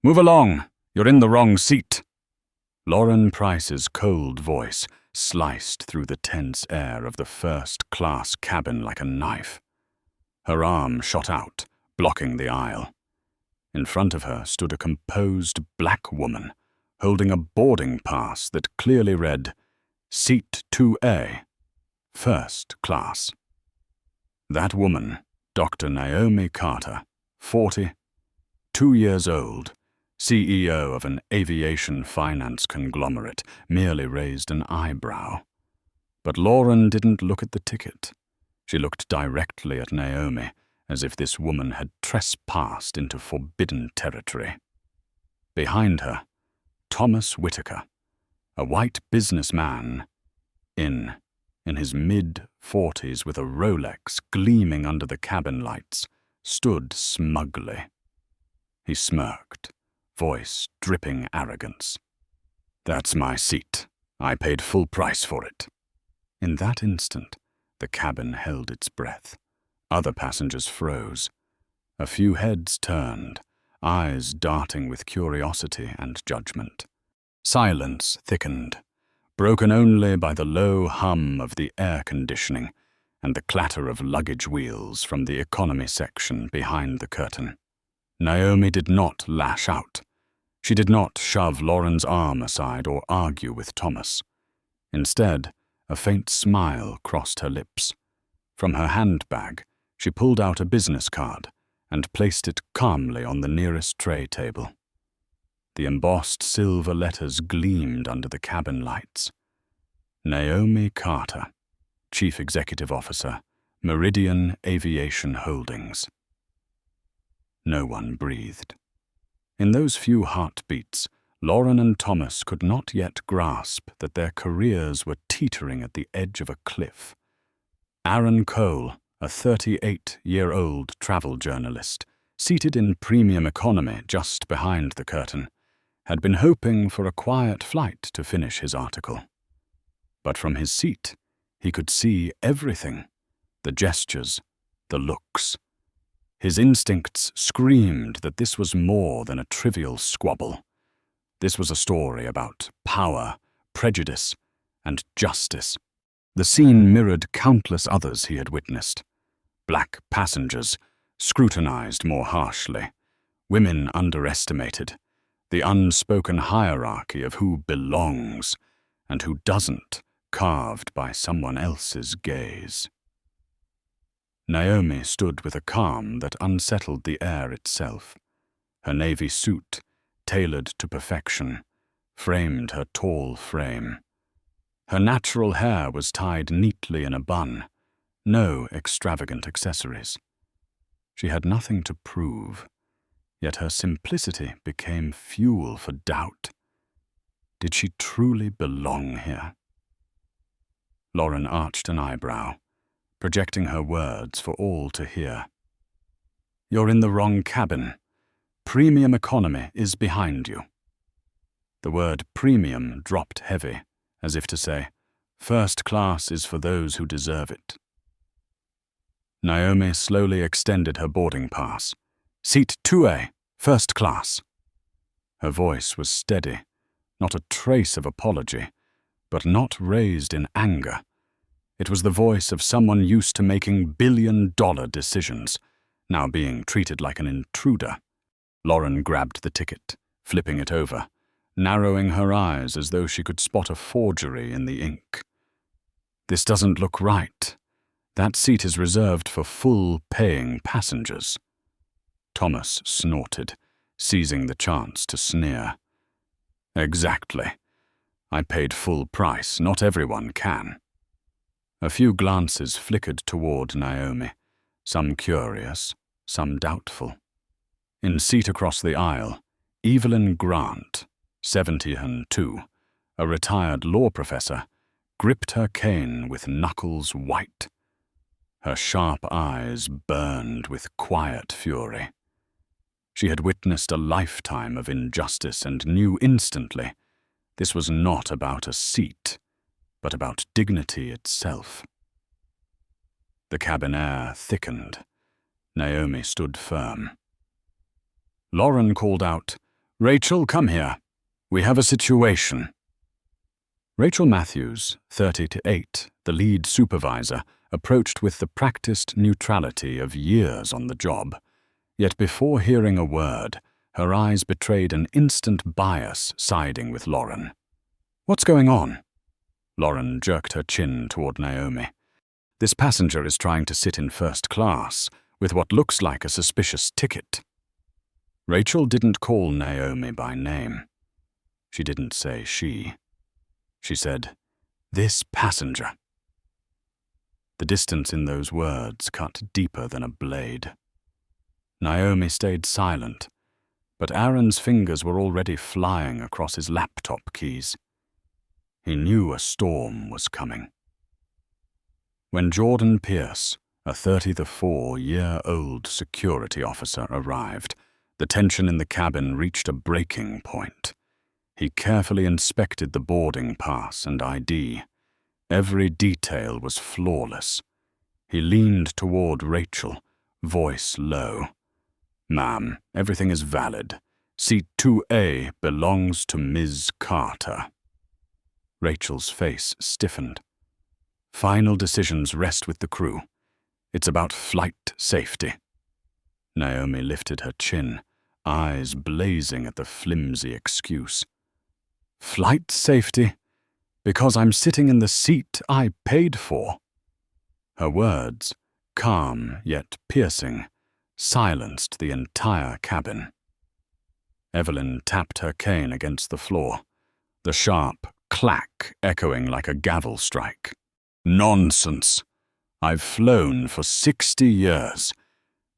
Move along! You're in the wrong seat! Lauren Price's cold voice sliced through the tense air of the first-class cabin like a knife. Her arm shot out, blocking the aisle. In front of her stood a composed black woman, holding a boarding pass that clearly read, Seat 2A, First Class. That woman, Dr. Naomi Carter, 40, 2 years old, CEO of an aviation finance conglomerate, merely raised an eyebrow. But Lauren didn't look at the ticket. She looked directly at Naomi, as if this woman had trespassed into forbidden territory. Behind her, Thomas Whitaker, a white businessman, in his mid-40s with a Rolex gleaming under the cabin lights, stood smugly. He smirked, voice dripping arrogance. "That's my seat. I paid full price for it." In that instant, the cabin held its breath. Other passengers froze. A few heads turned, eyes darting with curiosity and judgment. Silence thickened, broken only by the low hum of the air conditioning and the clatter of luggage wheels from the economy section behind the curtain. Naomi did not lash out. She did not shove Lauren's arm aside or argue with Thomas. Instead, a faint smile crossed her lips. From her handbag, she pulled out a business card and placed it calmly on the nearest tray table. The embossed silver letters gleamed under the cabin lights. Naomi Carter, Chief Executive Officer, Meridian Aviation Holdings. No one breathed. In those few heartbeats, Lauren and Thomas could not yet grasp that their careers were teetering at the edge of a cliff. Aaron Cole, a 38-year-old travel journalist, seated in premium economy just behind the curtain, had been hoping for a quiet flight to finish his article. But from his seat, he could see everything, the gestures, the looks. His instincts screamed that this was more than a trivial squabble. This was a story about power, prejudice, and justice. The scene mirrored countless others he had witnessed. Black passengers, scrutinized more harshly. Women underestimated. The unspoken hierarchy of who belongs and who doesn't, carved by someone else's gaze. Naomi stood with a calm that unsettled the air itself. Her navy suit, tailored to perfection, framed her tall frame. Her natural hair was tied neatly in a bun, no extravagant accessories. She had nothing to prove, yet her simplicity became fuel for doubt. Did she truly belong here? Lauren arched an eyebrow, projecting her words for all to hear. "You're in the wrong cabin. Premium economy is behind you." The word premium dropped heavy, as if to say, first class is for those who deserve it. Naomi slowly extended her boarding pass. "Seat 2A, first class." Her voice was steady, not a trace of apology, but not raised in anger. It was the voice of someone used to making billion-dollar decisions, now being treated like an intruder. Lauren grabbed the ticket, flipping it over, narrowing her eyes as though she could spot a forgery in the ink. "This doesn't look right. That seat is reserved for full-paying passengers." Thomas snorted, seizing the chance to sneer. "Exactly. I paid full price. Not everyone can." A few glances flickered toward Naomi, some curious, some doubtful. In seat across the aisle, Evelyn Grant, 72, a retired law professor, gripped her cane with knuckles white. Her sharp eyes burned with quiet fury. She had witnessed a lifetime of injustice and knew instantly this was not about a seat, but about dignity itself. The cabin air thickened. Naomi stood firm. Lauren called out, Rachel, come here. We have a situation. Rachel Matthews, 38, the lead supervisor, approached with the practiced neutrality of years on the job. Yet before hearing a word, her eyes betrayed an instant bias siding with Lauren. "What's going on?" Lauren jerked her chin toward Naomi. "This passenger is trying to sit in first class with what looks like a suspicious ticket." Rachel didn't call Naomi by name. She didn't say she. She said, "This passenger." The distance in those words cut deeper than a blade. Naomi stayed silent, but Aaron's fingers were already flying across his laptop keys. He knew a storm was coming. When Jordan Pierce, a 34-year-old security officer, arrived, the tension in the cabin reached a breaking point. He carefully inspected the boarding pass and ID. Every detail was flawless. He leaned toward Rachel, voice low. "Ma'am, everything is valid. Seat 2A belongs to Ms. Carter." Rachel's face stiffened. "Final decisions rest with the crew. It's about flight safety." Naomi lifted her chin, eyes blazing at the flimsy excuse. "Flight safety? Because I'm sitting in the seat I paid for." Her words, calm yet piercing, silenced the entire cabin. Evelyn tapped her cane against the floor, the sharp clack echoing like a gavel strike. "Nonsense. I've flown for 60 years.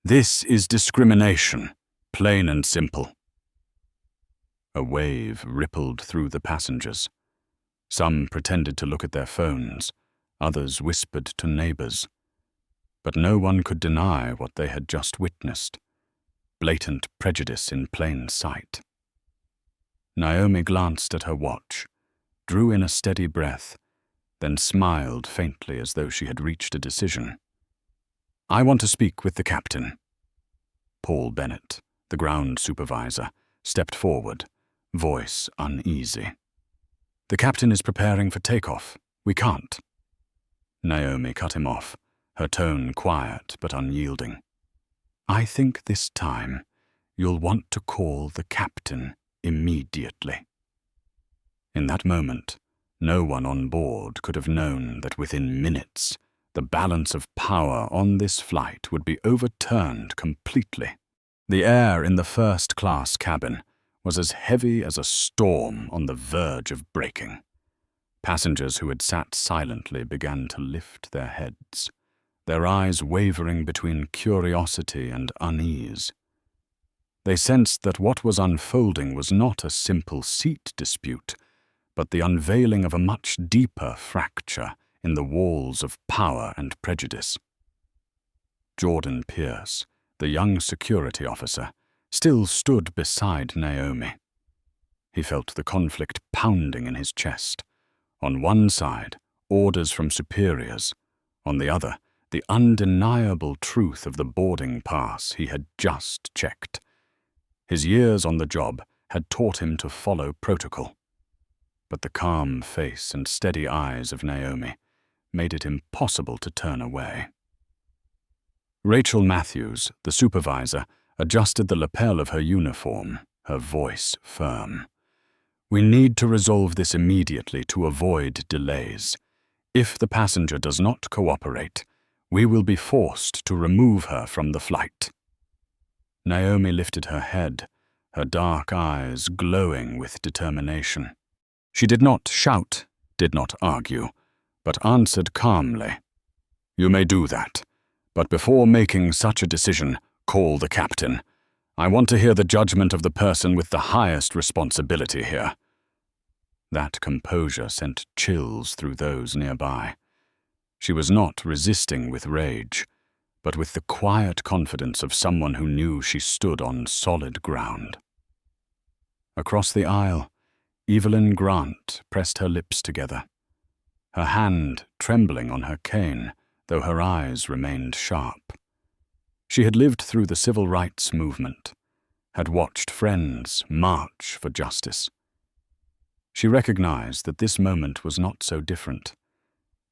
This is discrimination, plain and simple." A wave rippled through the passengers. Some pretended to look at their phones, others whispered to neighbors. But no one could deny what they had just witnessed. Blatant prejudice in plain sight. Naomi glanced at her watch, drew in a steady breath, then smiled faintly as though she had reached a decision. "I want to speak with the captain." Paul Bennett, the ground supervisor, stepped forward, voice uneasy. "The captain is preparing for takeoff. We can't." Naomi cut him off, her tone quiet but unyielding. "I think this time you'll want to call the captain immediately." In that moment, no one on board could have known that within minutes, the balance of power on this flight would be overturned completely. The air in the first-class cabin was as heavy as a storm on the verge of breaking. Passengers who had sat silently began to lift their heads, their eyes wavering between curiosity and unease. They sensed that what was unfolding was not a simple seat dispute, but the unveiling of a much deeper fracture in the walls of power and prejudice. Jordan Pierce, the young security officer, still stood beside Naomi. He felt the conflict pounding in his chest. On one side, orders from superiors. On the other, the undeniable truth of the boarding pass he had just checked. His years on the job had taught him to follow protocol. But the calm face and steady eyes of Naomi made it impossible to turn away. Rachel Matthews, the supervisor, adjusted the lapel of her uniform, her voice firm. "We need to resolve this immediately to avoid delays. If the passenger does not cooperate, we will be forced to remove her from the flight." Naomi lifted her head, her dark eyes glowing with determination. She did not shout, did not argue, but answered calmly. "You may do that, but before making such a decision, call the captain. I want to hear the judgment of the person with the highest responsibility here." That composure sent chills through those nearby. She was not resisting with rage, but with the quiet confidence of someone who knew she stood on solid ground. Across the aisle, Evelyn Grant pressed her lips together, her hand trembling on her cane, though her eyes remained sharp. She had lived through the civil rights movement, had watched friends march for justice. She recognized that this moment was not so different,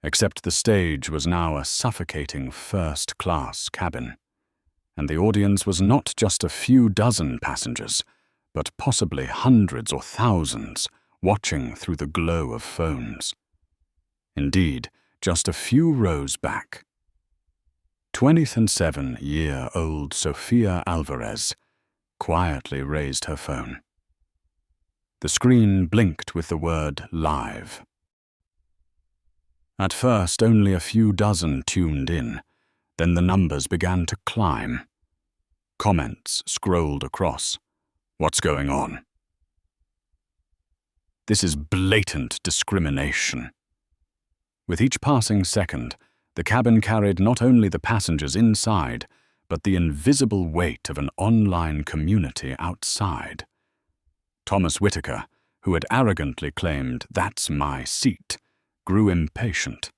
except the stage was now a suffocating first-class cabin, and the audience was not just a few dozen passengers, but possibly hundreds or thousands watching through the glow of phones. Indeed, just a few rows back, 27-year-old Sofia Alvarez quietly raised her phone. The screen blinked with the word live. At first, only a few dozen tuned in. Then the numbers began to climb. Comments scrolled across. "What's going on? This is blatant discrimination." With each passing second, the cabin carried not only the passengers inside, but the invisible weight of an online community outside. Thomas Whitaker, who had arrogantly claimed, "That's my seat," grew impatient.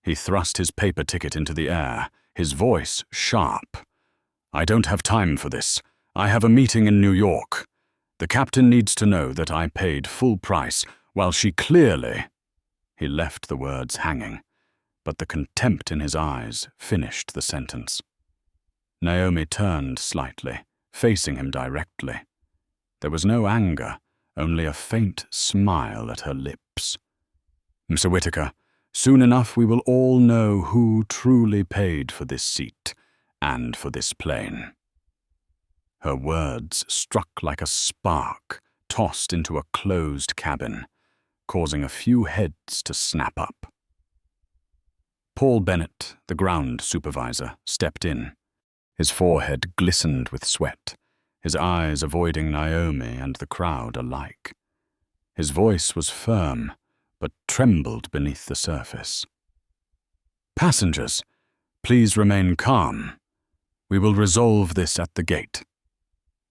He thrust his paper ticket into the air, his voice sharp. "I don't have time for this. I have a meeting in New York. The captain needs to know that I paid full price, while she clearly—" He left the words hanging, but the contempt in his eyes finished the sentence. Naomi turned slightly, facing him directly. There was no anger, only a faint smile at her lips. "Mr. Whitaker, soon enough we will all know who truly paid for this seat and for this plane." Her words struck like a spark tossed into a closed cabin, causing a few heads to snap up. Paul Bennett, the ground supervisor, stepped in. His forehead glistened with sweat, his eyes avoiding Naomi and the crowd alike. His voice was firm, but trembled beneath the surface. "Passengers, please remain calm. We will resolve this at the gate.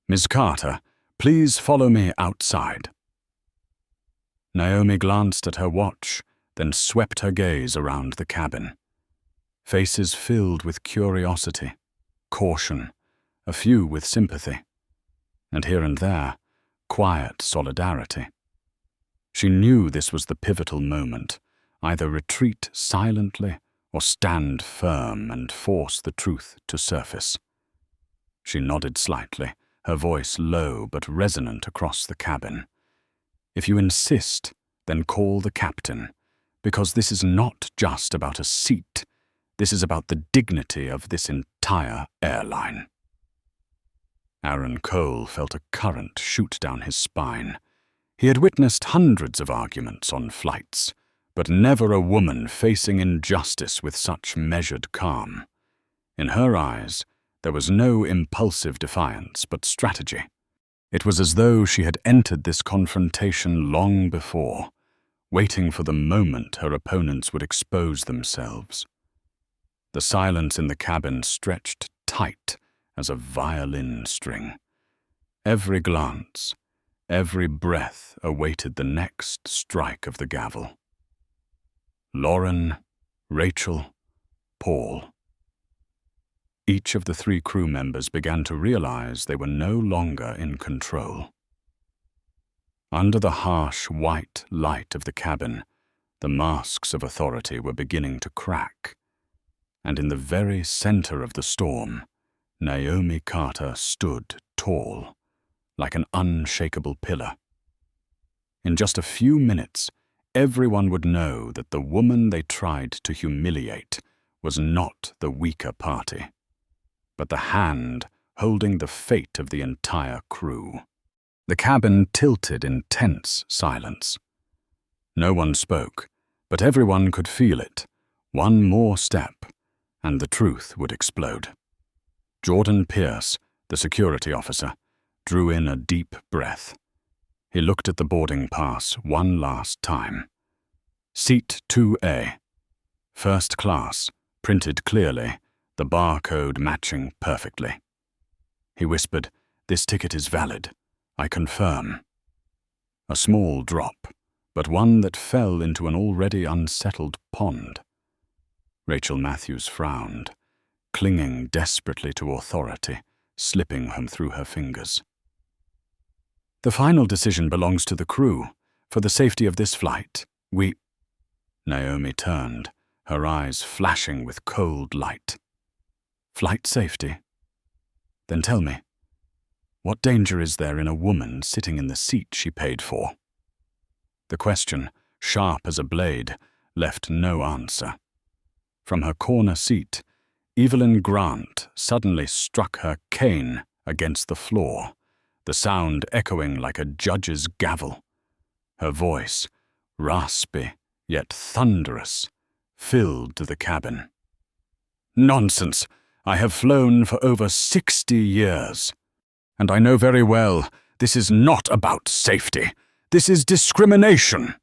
Ms. Carter, please follow me outside." Naomi glanced at her watch, then swept her gaze around the cabin. Faces filled with curiosity, caution, a few with sympathy, and here and there, quiet solidarity. She knew this was the pivotal moment, either retreat silently or stand firm and force the truth to surface. She nodded slightly, her voice low but resonant across the cabin. "If you insist, then call the captain, because this is not just about a seat. This is about the dignity of this entire airline." Aaron Cole felt a current shoot down his spine. He had witnessed hundreds of arguments on flights, but never a woman facing injustice with such measured calm. In her eyes, there was no impulsive defiance but strategy. It was as though she had entered this confrontation long before, waiting for the moment her opponents would expose themselves. The silence in the cabin stretched tight as a violin string. Every glance, every breath awaited the next strike of the gavel. Lauren, Rachel, Paul. Each of the three crew members began to realize they were no longer in control. Under the harsh white light of the cabin, the masks of authority were beginning to crack, and in the very center of the storm, Naomi Carter stood tall, like an unshakable pillar. In just a few minutes, everyone would know that the woman they tried to humiliate was not the weaker party, but the hand holding the fate of the entire crew. The cabin tilted in tense silence. No one spoke, but everyone could feel it. One more step, and the truth would explode. Jordan Pierce, the security officer, drew in a deep breath. He looked at the boarding pass one last time. Seat 2A. First class, printed clearly, the barcode matching perfectly. He whispered, "This ticket is valid. I confirm." A small drop, but one that fell into an already unsettled pond. Rachel Matthews frowned, clinging desperately to authority, slipping him through her fingers. The final decision belongs to the crew. For the safety of this flight, we— Naomi turned, her eyes flashing with cold light. Flight safety? Then tell me, what danger is there in a woman sitting in the seat she paid for? The question, sharp as a blade, left no answer. From her corner seat, Evelyn Grant suddenly struck her cane against the floor, the sound echoing like a judge's gavel. Her voice, raspy yet thunderous, filled the cabin. Nonsense! I have flown for over 60 years. And I know very well this is not about safety. This is discrimination.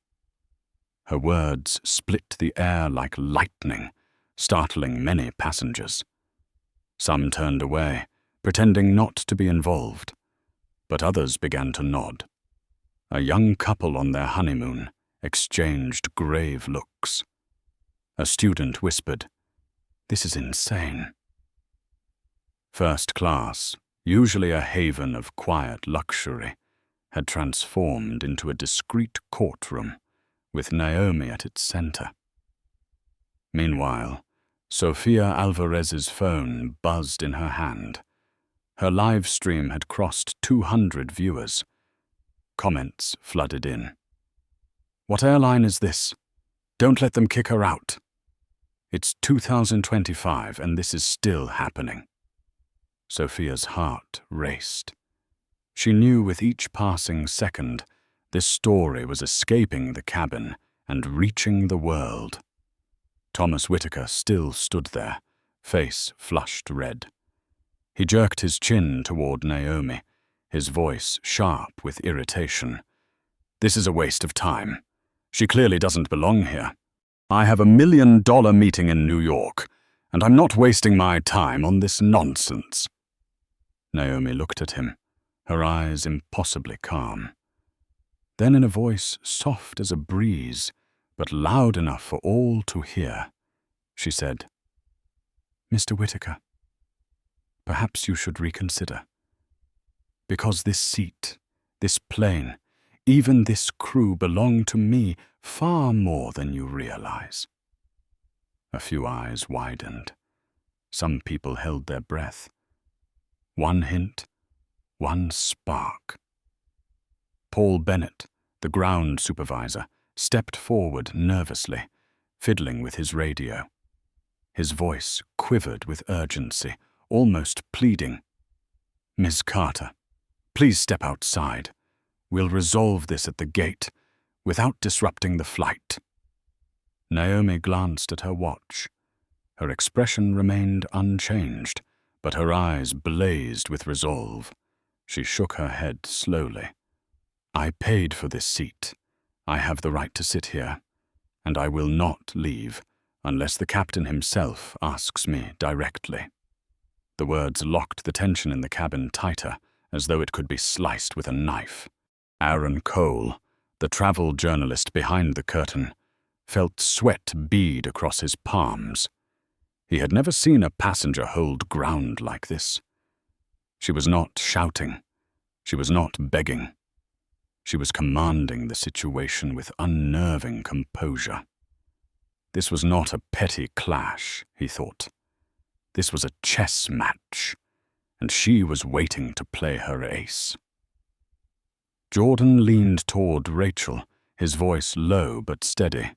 Her words split the air like lightning, startling many passengers. Some turned away, pretending not to be involved, but others began to nod. A young couple on their honeymoon exchanged grave looks. A student whispered, "This is insane." First class, usually a haven of quiet luxury, had transformed into a discreet courtroom with Naomi at its center. Meanwhile, Sofia Alvarez's phone buzzed in her hand. Her live stream had crossed 200 viewers. Comments flooded in. "What airline is this? Don't let them kick her out." "It's 2025 and this is still happening." Sophia's heart raced. She knew with each passing second this story was escaping the cabin and reaching the world. Thomas Whitaker still stood there, face flushed red. He jerked his chin toward Naomi, his voice sharp with irritation. "This is a waste of time. She clearly doesn't belong here. I have $1 million meeting in New York, and I'm not wasting my time on this nonsense." Naomi looked at him, her eyes impossibly calm. Then in a voice soft as a breeze, but loud enough for all to hear, she said, "Mr. Whitaker, perhaps you should reconsider. Because this seat, this plane, even this crew belong to me far more than you realize." A few eyes widened. Some people held their breath. One hint, one spark. Paul Bennett, the ground supervisor, stepped forward nervously, fiddling with his radio. His voice quivered with urgency, almost pleading. "Ms. Carter, please step outside. We'll resolve this at the gate, without disrupting the flight." Naomi glanced at her watch. Her expression remained unchanged, but her eyes blazed with resolve. She shook her head slowly. "I paid for this seat. I have the right to sit here, and I will not leave unless the captain himself asks me directly." The words locked the tension in the cabin tighter, as though it could be sliced with a knife. Aaron Cole, the travel journalist behind the curtain, felt sweat bead across his palms. He had never seen a passenger hold ground like this. She was not shouting. She was not begging. She was commanding the situation with unnerving composure. This was not a petty clash, he thought. This was a chess match, and she was waiting to play her ace. Jordan leaned toward Rachel, his voice low but steady.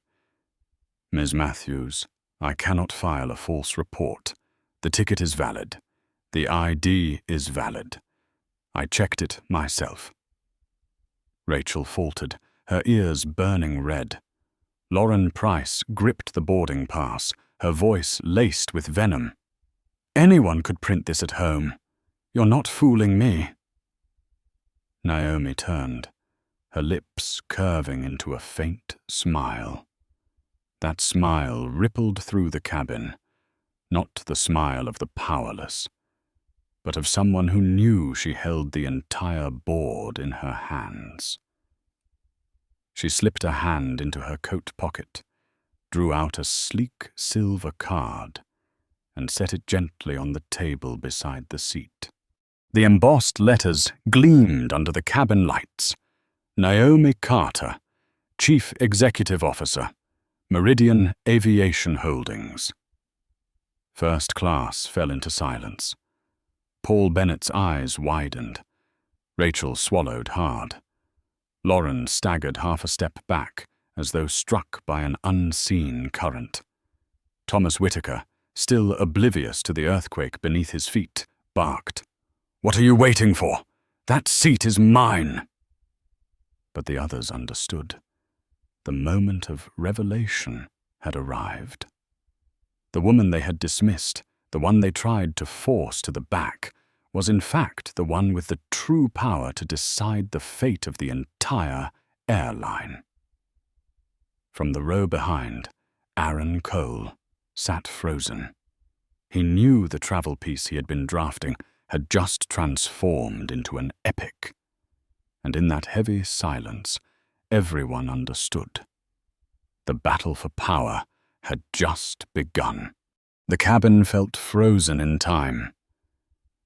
"Ms. Matthews, I cannot file a false report. The ticket is valid. The ID is valid. I checked it myself." Rachel faltered, her ears burning red. Lauren Price gripped the boarding pass, her voice laced with venom. "Anyone could print this at home. You're not fooling me." Naomi turned, her lips curving into a faint smile. That smile rippled through the cabin, not the smile of the powerless, but of someone who knew she held the entire board in her hands. She slipped a hand into her coat pocket, drew out a sleek silver card, and set it gently on the table beside the seat. The embossed letters gleamed under the cabin lights. Naomi Carter, Chief Executive Officer, Meridian Aviation Holdings. First class fell into silence. Paul Bennett's eyes widened. Rachel swallowed hard. Lauren staggered half a step back, as though struck by an unseen current. Thomas Whitaker, still oblivious to the earthquake beneath his feet, barked, "What are you waiting for? That seat is mine!" But the others understood. The moment of revelation had arrived. The woman they had dismissed, the one they tried to force to the back, was in fact the one with the true power to decide the fate of the entire airline. From the row behind, Aaron Cole sat frozen. He knew the travel piece he had been drafting had just transformed into an epic. And in that heavy silence, everyone understood. The battle for power had just begun. The cabin felt frozen in time.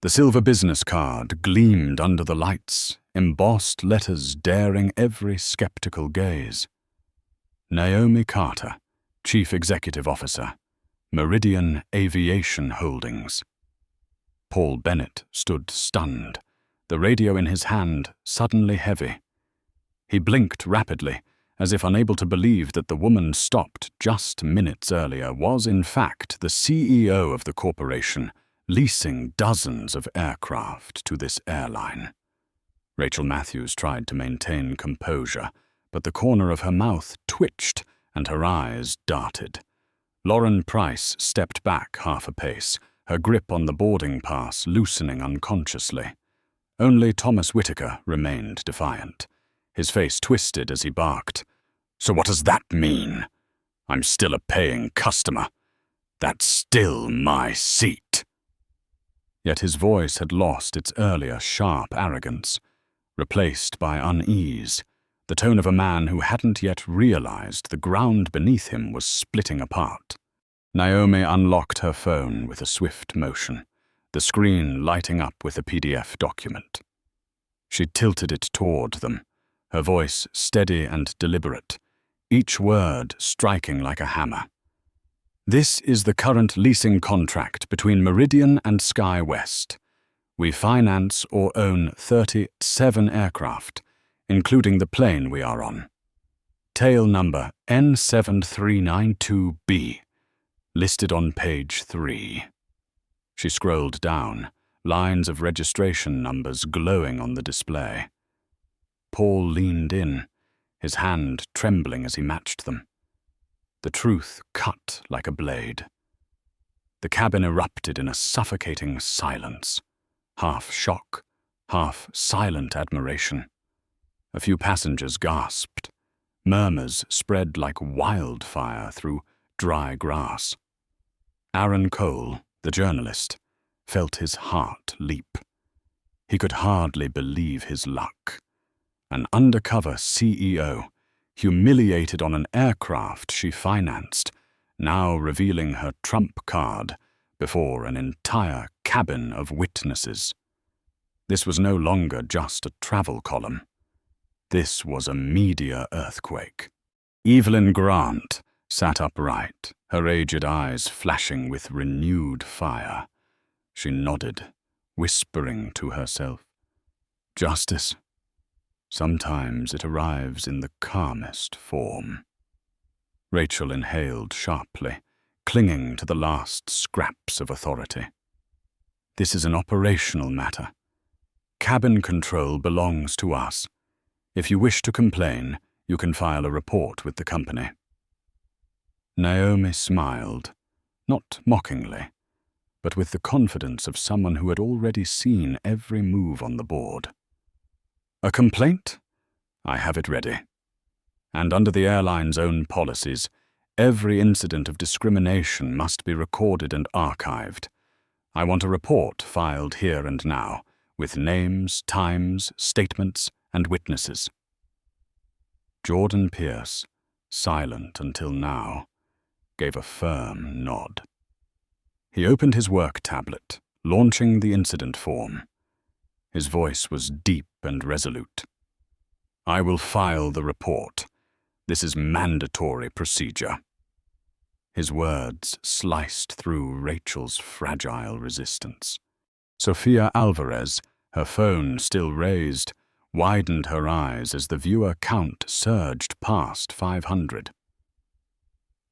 The silver business card gleamed under the lights, embossed letters daring every skeptical gaze. Naomi Carter, Chief Executive Officer, Meridian Aviation Holdings. Paul Bennett stood stunned, the radio in his hand suddenly heavy. He blinked rapidly, as if unable to believe that the woman stopped just minutes earlier was in fact the CEO of the corporation, leasing dozens of aircraft to this airline. Rachel Matthews tried to maintain composure, but the corner of her mouth twitched and her eyes darted. Lauren Price stepped back half a pace, her grip on the boarding pass loosening unconsciously. Only Thomas Whitaker remained defiant. His face twisted as he barked, "So what does that mean? I'm still a paying customer. That's still my seat." Yet his voice had lost its earlier sharp arrogance, replaced by unease, the tone of a man who hadn't yet realized the ground beneath him was splitting apart. Naomi unlocked her phone with a swift motion, the screen lighting up with a PDF document. She tilted it toward them, her voice steady and deliberate, each word striking like a hammer. "This is the current leasing contract between Meridian and SkyWest. We finance or own 37 aircraft, including the plane we are on. Tail number N7392B, listed on page 3. She scrolled down, lines of registration numbers glowing on the display. Paul leaned in, his hand trembling as he matched them. The truth cut like a blade. The cabin erupted in a suffocating silence, half shock, half silent admiration. A few passengers gasped. Murmurs spread like wildfire through dry grass. Aaron Cole, the journalist, felt his heart leap. He could hardly believe his luck. An undercover CEO, humiliated on an aircraft she financed, now revealing her trump card before an entire cabin of witnesses. This was no longer just a travel column. This was a media earthquake. Evelyn Grant sat upright, her aged eyes flashing with renewed fire. She nodded, whispering to herself, "Justice. Sometimes it arrives in the calmest form." Rachel inhaled sharply, clinging to the last scraps of authority. "This is an operational matter. Cabin control belongs to us. If you wish to complain, you can file a report with the company." Naomi smiled, not mockingly, but with the confidence of someone who had already seen every move on the board. "A complaint? I have it ready. And under the airline's own policies, every incident of discrimination must be recorded and archived. I want a report filed here and now, with names, times, statements, and witnesses." Jordan Pierce, silent until now, gave a firm nod. He opened his work tablet, launching the incident form. His voice was deep and resolute. "I will file the report. This is mandatory procedure." His words sliced through Rachel's fragile resistance. Sofia Alvarez, her phone still raised, widened her eyes as the viewer count surged past 500.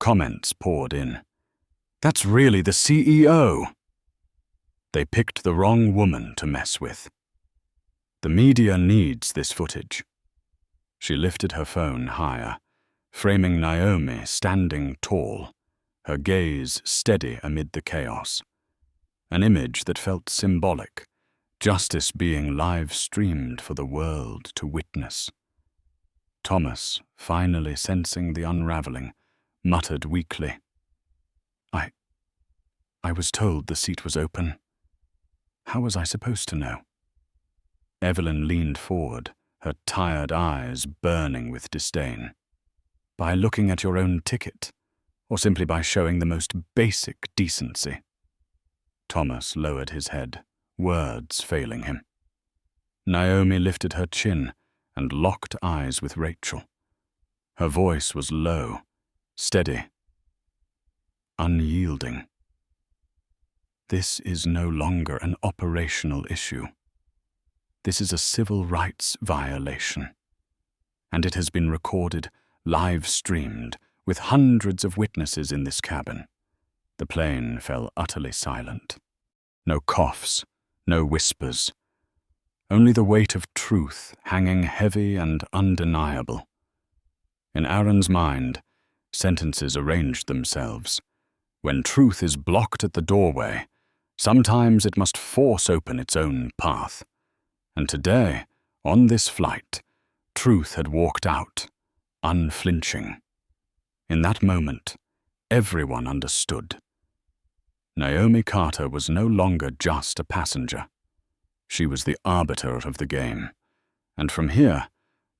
Comments poured in. "That's really the CEO!" They picked the wrong woman to mess with. The media needs this footage. She lifted her phone higher, framing Naomi standing tall, her gaze steady amid the chaos. An image that felt symbolic, justice being live-streamed for the world to witness. Thomas, finally sensing the unraveling, muttered weakly, I was told the seat was open. How was I supposed to know?" Evelyn leaned forward, her tired eyes burning with disdain. "By looking at your own ticket, or simply by showing the most basic decency." Thomas lowered his head, words failing him. Naomi lifted her chin and locked eyes with Rachel. Her voice was low, steady, unyielding. "This is no longer an operational issue. This is a civil rights violation. And it has been recorded, live-streamed, with hundreds of witnesses in this cabin." The plane fell utterly silent. No coughs, no whispers. Only the weight of truth hanging heavy and undeniable. In Aaron's mind, sentences arranged themselves. When truth is blocked at the doorway, sometimes it must force open its own path. And today, on this flight, truth had walked out, unflinching. In that moment, everyone understood. Naomi Carter was no longer just a passenger. She was the arbiter of the game. And from here,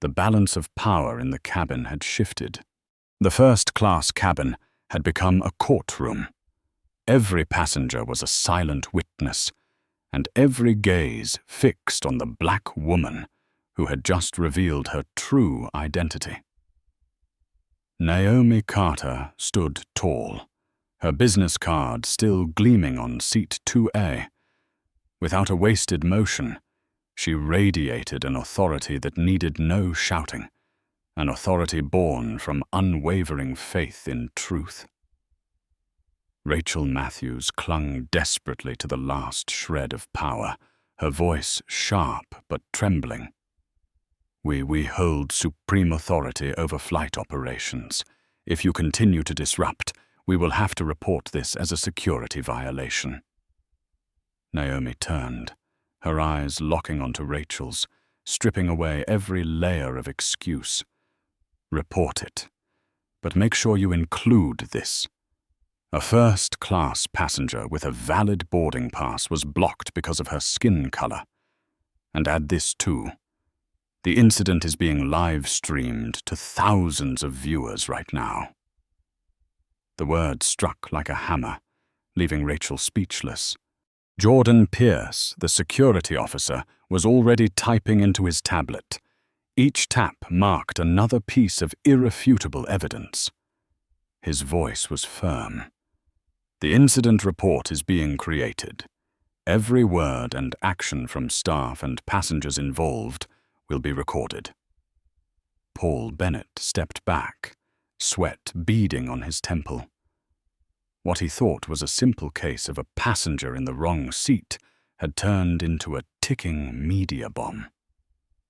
the balance of power in the cabin had shifted. The first-class cabin had become a courtroom. Every passenger was a silent witness, and every gaze fixed on the black woman who had just revealed her true identity. Naomi Carter stood tall, her business card still gleaming on seat 2A. Without a wasted motion, she radiated an authority that needed no shouting, an authority born from unwavering faith in truth. Rachel Matthews clung desperately to the last shred of power, her voice sharp but trembling. We hold supreme authority over flight operations. If you continue to disrupt, we will have to report this as a security violation." Naomi turned, her eyes locking onto Rachel's, stripping away every layer of excuse. "Report it, but make sure you include this. A first-class passenger with a valid boarding pass was blocked because of her skin color. And add this too. The incident is being live-streamed to thousands of viewers right now." The word struck like a hammer, leaving Rachel speechless. Jordan Pierce, the security officer, was already typing into his tablet. Each tap marked another piece of irrefutable evidence. His voice was firm. "The incident report is being created. Every word and action from staff and passengers involved will be recorded." Paul Bennett stepped back, sweat beading on his temple. What he thought was a simple case of a passenger in the wrong seat had turned into a ticking media bomb.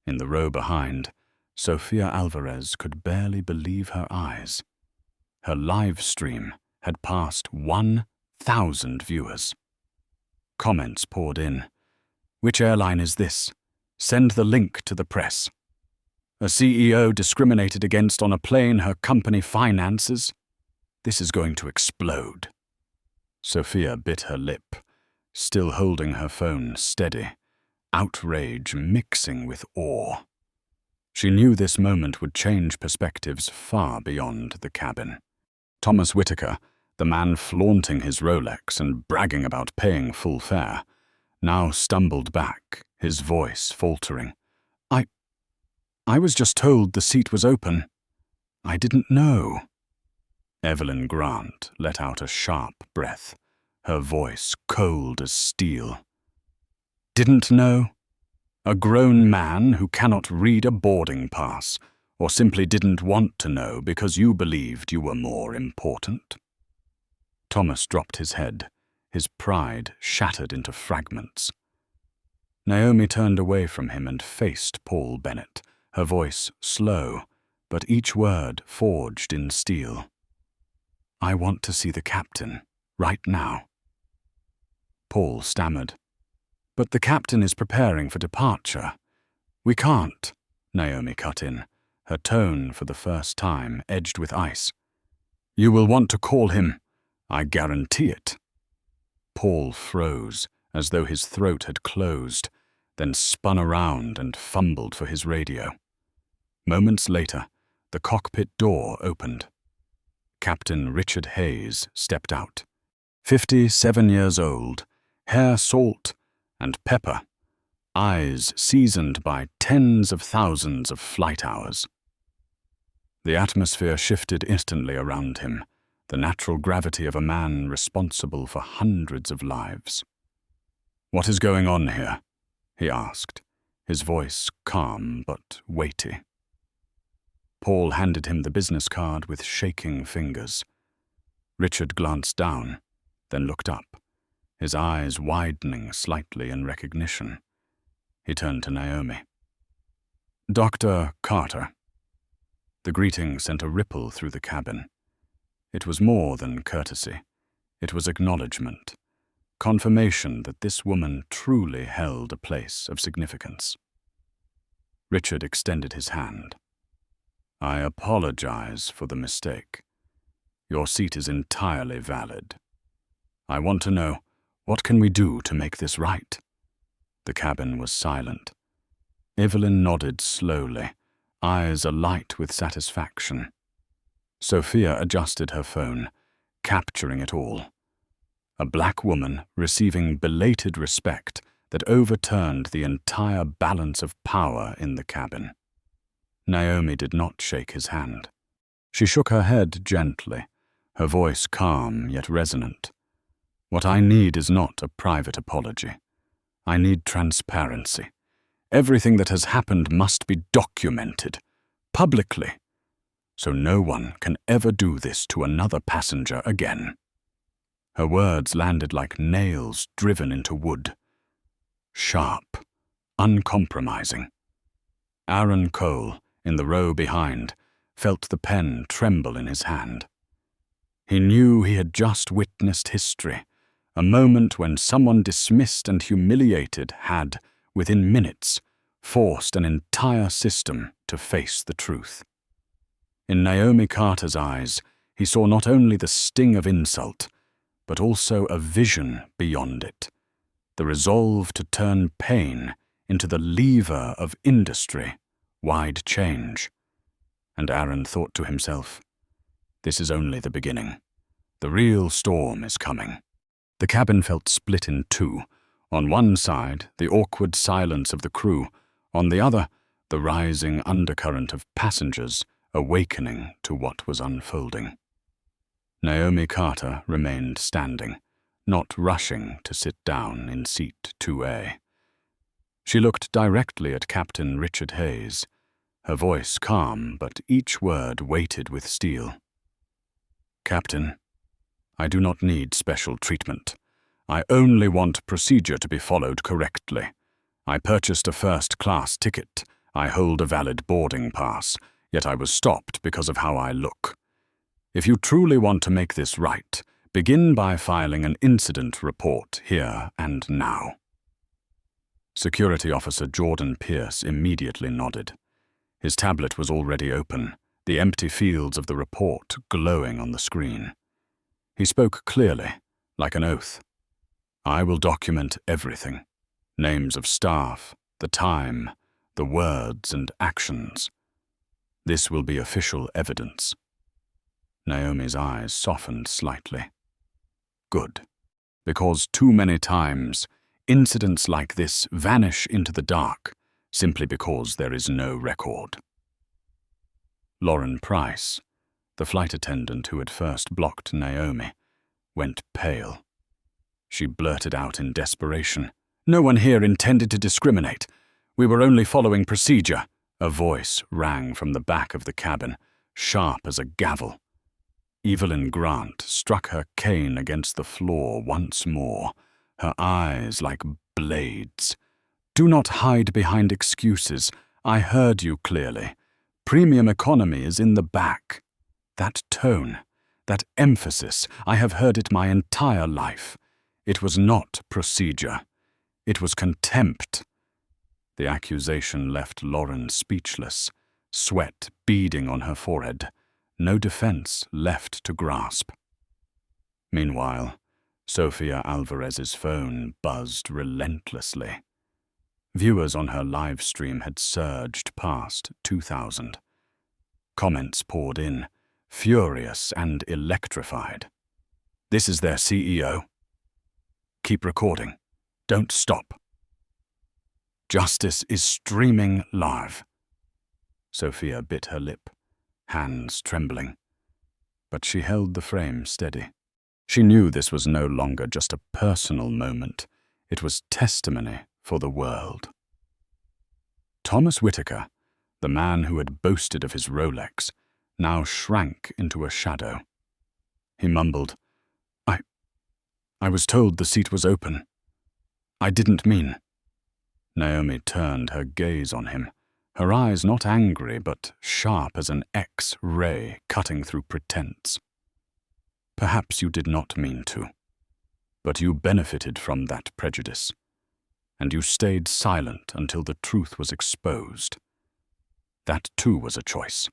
In the row behind, Sofia Alvarez could barely believe her eyes. Her live stream had passed 1,000 viewers. Comments poured in. "Which airline is this? Send the link to the press. A CEO discriminated against on a plane her company finances? This is going to explode." Sofia bit her lip, still holding her phone steady, outrage mixing with awe. She knew this moment would change perspectives far beyond the cabin. Thomas Whitaker, the man flaunting his Rolex and bragging about paying full fare, now stumbled back, his voice faltering. I was just told the seat was open. I didn't know." Evelyn Grant let out a sharp breath, her voice cold as steel. "Didn't know? A grown man who cannot read a boarding pass, or simply didn't want to know because you believed you were more important?" Thomas dropped his head, his pride shattered into fragments. Naomi turned away from him and faced Paul Bennett, her voice slow, but each word forged in steel. "I want to see the captain, right now." Paul stammered. "But the captain is preparing for departure." "We can't," Naomi cut in, her tone for the first time edged with ice. "You will want to call him. I guarantee it." Paul froze, as though his throat had closed, then spun around and fumbled for his radio. Moments later, the cockpit door opened. Captain Richard Hayes stepped out. 57 years old, hair salt and pepper, eyes seasoned by tens of thousands of flight hours. The atmosphere shifted instantly around him, the natural gravity of a man responsible for hundreds of lives. "What is going on here?" he asked, his voice calm but weighty. Paul handed him the business card with shaking fingers. Richard glanced down, then looked up, his eyes widening slightly in recognition. He turned to Naomi. "Dr. Carter." The greeting sent a ripple through the cabin. It was more than courtesy. It was acknowledgement, confirmation that this woman truly held a place of significance. Richard extended his hand. "I apologize for the mistake. Your seat is entirely valid. I want to know, what can we do to make this right?" The cabin was silent. Evelyn nodded slowly, eyes alight with satisfaction. Sophia adjusted her phone, capturing it all. A black woman receiving belated respect that overturned the entire balance of power in the cabin. Naomi did not shake his hand. She shook her head gently, her voice calm yet resonant. "What I need is not a private apology. I need transparency. Everything that has happened must be documented, publicly, so no one can ever do this to another passenger again." Her words landed like nails driven into wood. Sharp, uncompromising. Aaron Cole, in the row behind, felt the pen tremble in his hand. He knew he had just witnessed history, a moment when someone dismissed and humiliated had, within minutes, forced an entire system to face the truth. In Naomi Carter's eyes, he saw not only the sting of insult, but also a vision beyond it, the resolve to turn pain into the lever of industry-wide change. And Aaron thought to himself, this is only the beginning. The real storm is coming. The cabin felt split in two. On one side, the awkward silence of the crew. On the other, the rising undercurrent of passengers awakening to what was unfolding. Naomi Carter remained standing, not rushing to sit down in seat 2A. She looked directly at Captain Richard Hayes, her voice calm, but each word weighted with steel. "Captain, I do not need special treatment. I only want procedure to be followed correctly. I purchased a first-class ticket. I hold a valid boarding pass, yet I was stopped because of how I look. If you truly want to make this right, begin by filing an incident report here and now." Security Officer Jordan Pierce immediately nodded. His tablet was already open, the empty fields of the report glowing on the screen. He spoke clearly, like an oath. "I will document everything. Names of staff, the time, the words and actions. This will be official evidence." Naomi's eyes softened slightly. "Good, because too many times, Incidents like this vanish into the dark simply because there is no record. Lauren Price, the flight attendant who had first blocked Naomi, went pale. She blurted out in desperation, "No one here intended to discriminate. We were only following procedure." A voice rang from the back of the cabin, sharp as a gavel. Evelyn Grant struck her cane against the floor once more, her eyes like blades. "Do not hide behind excuses. I heard you clearly. Premium economy is in the back." That tone, that emphasis, I have heard it my entire life. It was not procedure. It was contempt. The accusation left Lauren speechless, sweat beading on her forehead, no defense left to grasp. Meanwhile, Sofia Alvarez's phone buzzed relentlessly. Viewers on her live stream had surged past 2,000. Comments poured in, furious and electrified. "This is their CEO. Keep recording. Don't stop. Justice is streaming live." Sofia bit her lip, hands trembling. But she held the frame steady. She knew this was no longer just a personal moment. It was testimony for the world. Thomas Whitaker, the man who had boasted of his Rolex, now shrank into a shadow. He mumbled, I was told the seat was open. I didn't mean." Naomi turned her gaze on him, her eyes not angry but sharp as an X-ray cutting through pretense. "Perhaps you did not mean to, but you benefited from that prejudice, and you stayed silent until the truth was exposed. That too was a choice."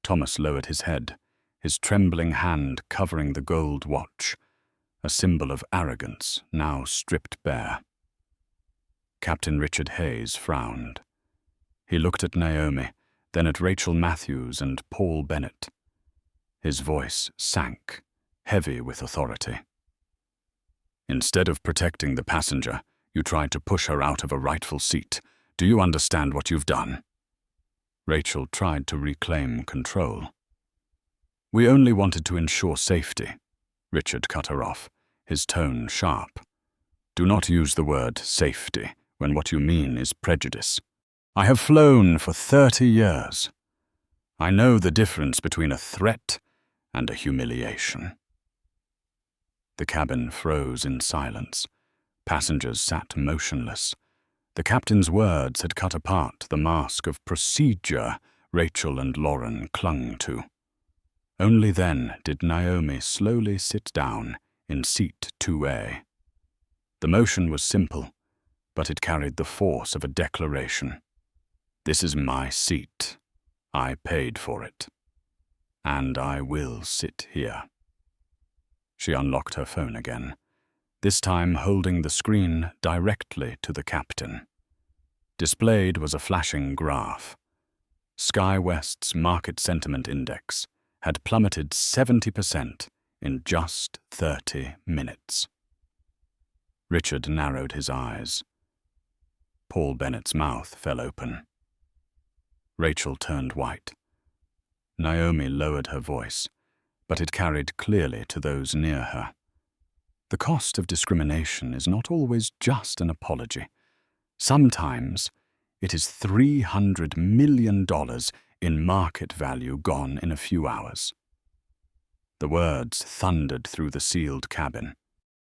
Thomas lowered his head, his trembling hand covering the gold watch, a symbol of arrogance now stripped bare. Captain Richard Hayes frowned. He looked at Naomi, then at Rachel Matthews and Paul Bennett. His voice sank, heavy with authority. "Instead of protecting the passenger, you tried to push her out of a rightful seat. Do you understand what you've done?" Rachel tried to reclaim control. "We only wanted to ensure safety," Richard cut her off, his tone sharp. "Do not use the word safety when what you mean is prejudice. I have flown for 30 years. I know the difference between a threat and a humiliation." The cabin froze in silence. Passengers sat motionless. The captain's words had cut apart the mask of procedure Rachel and Lauren clung to. Only then did Naomi slowly sit down in seat 2A. The motion was simple, but it carried the force of a declaration. "This is my seat. I paid for it. And I will sit here." She unlocked her phone again, this time holding the screen directly to the captain. Displayed was a flashing graph. SkyWest's market sentiment index had plummeted 70% in just 30 minutes. Richard narrowed his eyes. Paul Bennett's mouth fell open. Rachel turned white. Naomi lowered her voice, but it carried clearly to those near her. The cost of discrimination is not always just an apology. Sometimes it is $300 million in market value gone in a few hours. The words thundered through the sealed cabin.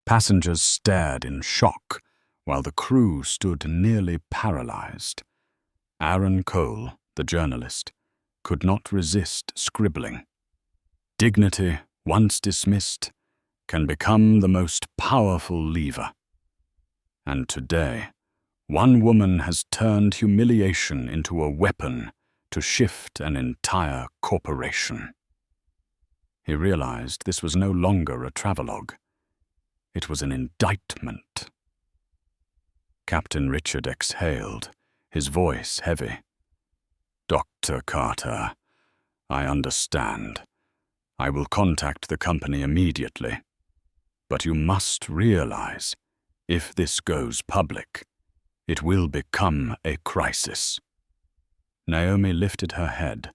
Passengers stared in shock, while the crew stood nearly paralyzed. Aaron Cole, the journalist, could not resist scribbling. "Dignity, once dismissed, can become the most powerful lever. And today, one woman has turned humiliation into a weapon to shift an entire corporation." He realized this was no longer a travelogue. It was an indictment. Captain Richard exhaled, his voice heavy. "Dr. Carter, I understand. I will contact the company immediately. But you must realize, If this goes public, it will become a crisis. Naomi lifted her head,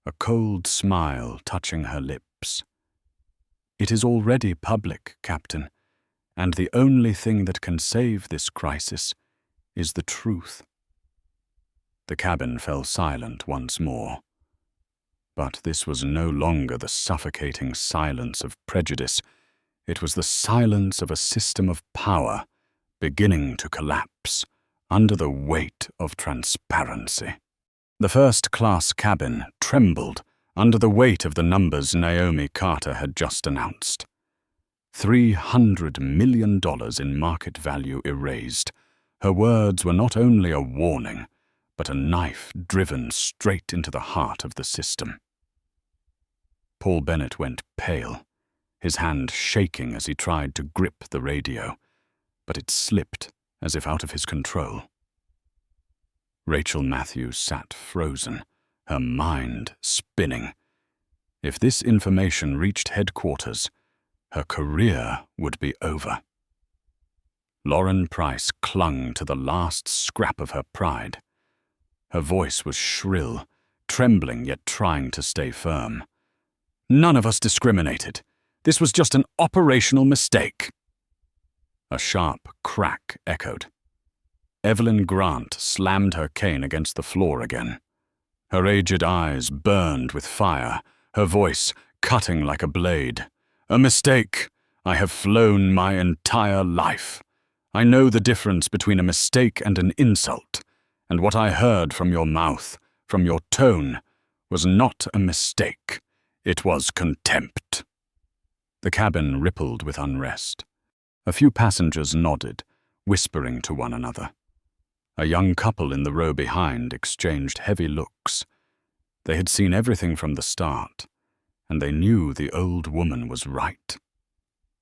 a cold smile touching her lips. It is already public, Captain, and the only thing that can save this crisis is the truth. The cabin fell silent once more. But this was no longer the suffocating silence of prejudice. It was the silence of a system of power beginning to collapse under the weight of transparency. The first-class cabin trembled under the weight of the numbers Naomi Carter had just announced. $300 million in market value erased. Her words were not only a warning, but a knife driven straight into the heart of the system. Paul Bennett went pale, his hand shaking as he tried to grip the radio, but it slipped as if out of his control. Rachel Matthews sat frozen, her mind spinning. If this information reached headquarters, her career would be over. Lauren Price clung to the last scrap of her pride. Her voice was shrill, trembling yet trying to stay firm. None of us discriminated. This was just an operational mistake. A sharp crack echoed. Evelyn Grant slammed her cane against the floor again. Her aged eyes burned with fire, her voice cutting like a blade. A mistake. I have flown my entire life. I know the difference between a mistake and an insult, and what I heard from your mouth, from your tone, was not a mistake. It was contempt. The cabin rippled with unrest. A few passengers nodded, whispering to one another. A young couple in the row behind exchanged heavy looks. They had seen everything from the start, and they knew the old woman was right.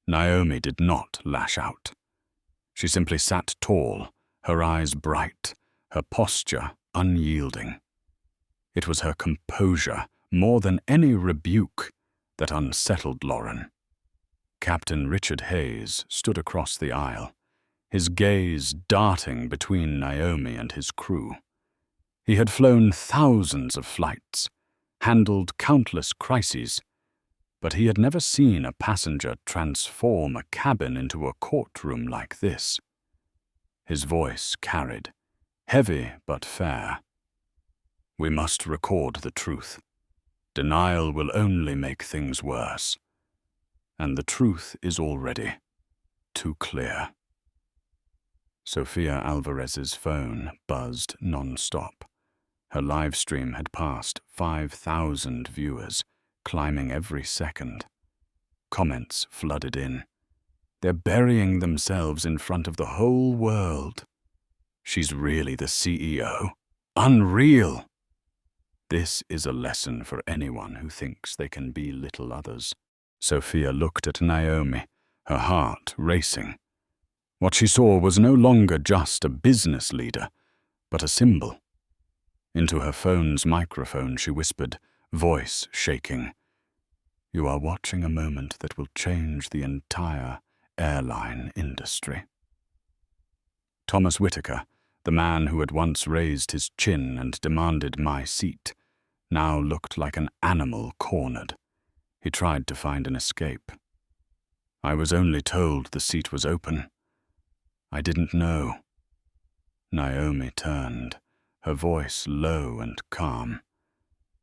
Naomi did not lash out. She simply sat tall, her eyes bright, her posture unyielding. It was her composure, more than any rebuke, that unsettled Lauren. Captain Richard Hayes stood across the aisle, his gaze darting between Naomi and his crew. He had flown thousands of flights, handled countless crises, but he had never seen a passenger transform a cabin into a courtroom like this. His voice carried, heavy but fair. We must record the truth. Denial will only make things worse. And the truth is already too clear. Sofia Alvarez's phone buzzed non-stop. Her live stream had passed 5,000 viewers, climbing every second. Comments flooded in. They're burying themselves in front of the whole world. She's really the CEO. Unreal! This is a lesson for anyone who thinks they can belittle others. Sofia looked at Naomi, her heart racing. What she saw was no longer just a business leader, but a symbol. Into her phone's microphone she whispered, voice shaking, "You are watching a moment that will change the entire airline industry." Thomas Whitaker, the man who had once raised his chin and demanded my seat, now looked like an animal cornered. He tried to find an escape. I was only told the seat was open. I didn't know. Naomi turned, her voice low and calm,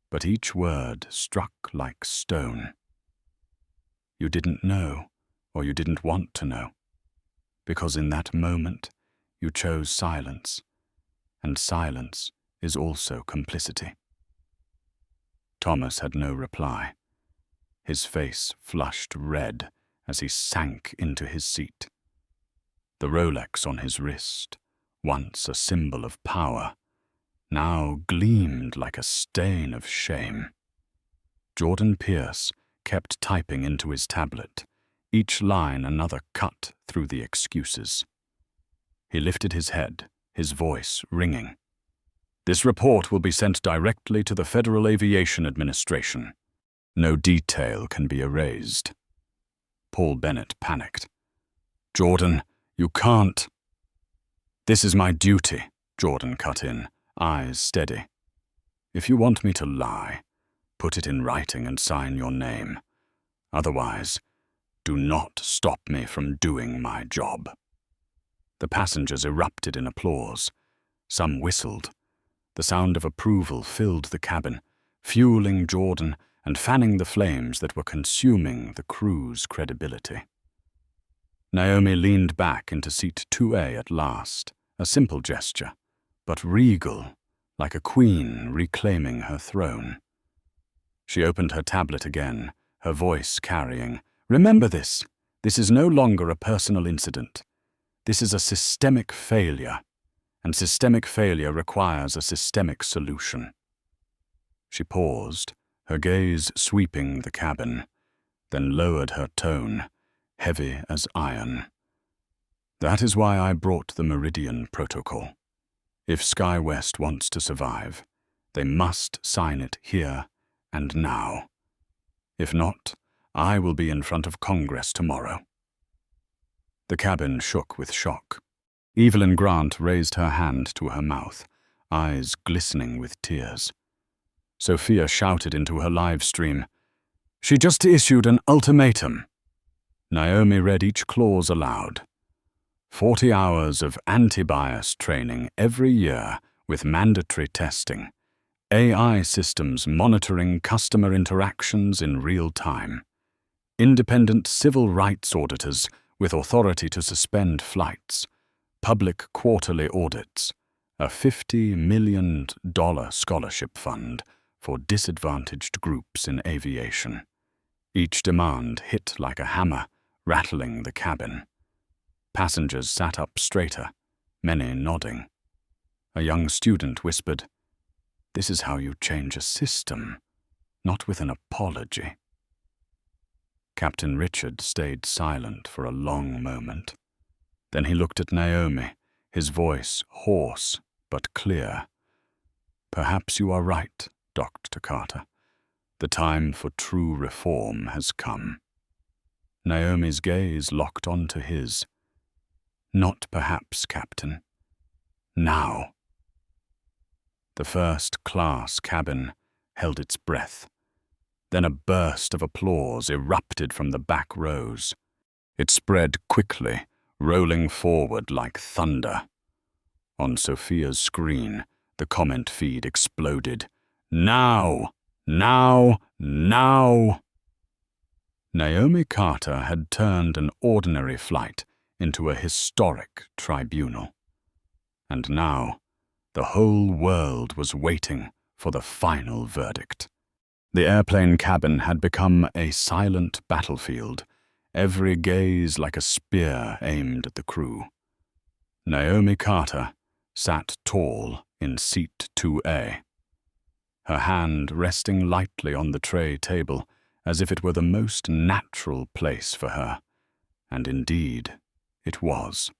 but each word struck like stone. You didn't know, or you didn't want to know, because in that moment you chose silence, and silence is also complicity. Thomas had no reply. His face flushed red as he sank into his seat. The Rolex on his wrist, once a symbol of power, now gleamed like a stain of shame. Jordan Pierce kept typing into his tablet, each line another cut through the excuses. He lifted his head, his voice ringing. This report will be sent directly to the Federal Aviation Administration. No detail can be erased. Paul Bennett panicked. Jordan, You can't. This is my duty, Jordan cut in, eyes steady. If you want me to lie, put it in writing and sign your name. Otherwise, do not stop me from doing my job. The passengers erupted in applause. Some whistled. The sound of approval filled the cabin, fueling Jordan and fanning the flames that were consuming the crew's credibility. Naomi leaned back into seat 2A at last, a simple gesture, but regal, like a queen reclaiming her throne. She opened her tablet again, her voice carrying, "Remember this. This is no longer a personal incident. This is a systemic failure, and systemic failure requires a systemic solution." She paused, her gaze sweeping the cabin, then lowered her tone, heavy as iron. "That is why I brought the Meridian Protocol. If SkyWest wants to survive, they must sign it here and now. If not, I will be in front of Congress tomorrow." The cabin shook with shock. Evelyn Grant raised her hand to her mouth, eyes glistening with tears. Sophia shouted into her live stream, "She just issued an ultimatum." Naomi read each clause aloud. 40 hours of anti-bias training every year with mandatory testing. AI systems monitoring customer interactions in real time. Independent civil rights auditors with authority to suspend flights. Public quarterly audits. A $50 million scholarship fund for disadvantaged groups in aviation. Each demand hit like a hammer, rattling the cabin. Passengers sat up straighter, many nodding. A young student whispered, "This is how you change a system, not with an apology." Captain Richard stayed silent for a long moment. Then he looked at Naomi, his voice hoarse but clear. "Perhaps you are right, Dr. Carter. The time for true reform has come." Naomi's gaze locked onto his. "Not perhaps, Captain. Now." The first-class cabin held its breath. Then a burst of applause erupted from the back rows. It spread quickly, rolling forward like thunder. On Sophia's screen, the comment feed exploded. "Now! Now! Now!" Naomi Carter had turned an ordinary flight into a historic tribunal. And now, the whole world was waiting for the final verdict. The airplane cabin had become a silent battlefield, every gaze like a spear aimed at the crew. Naomi Carter sat tall in seat 2A, her hand resting lightly on the tray table as if it were the most natural place for her, and indeed it was.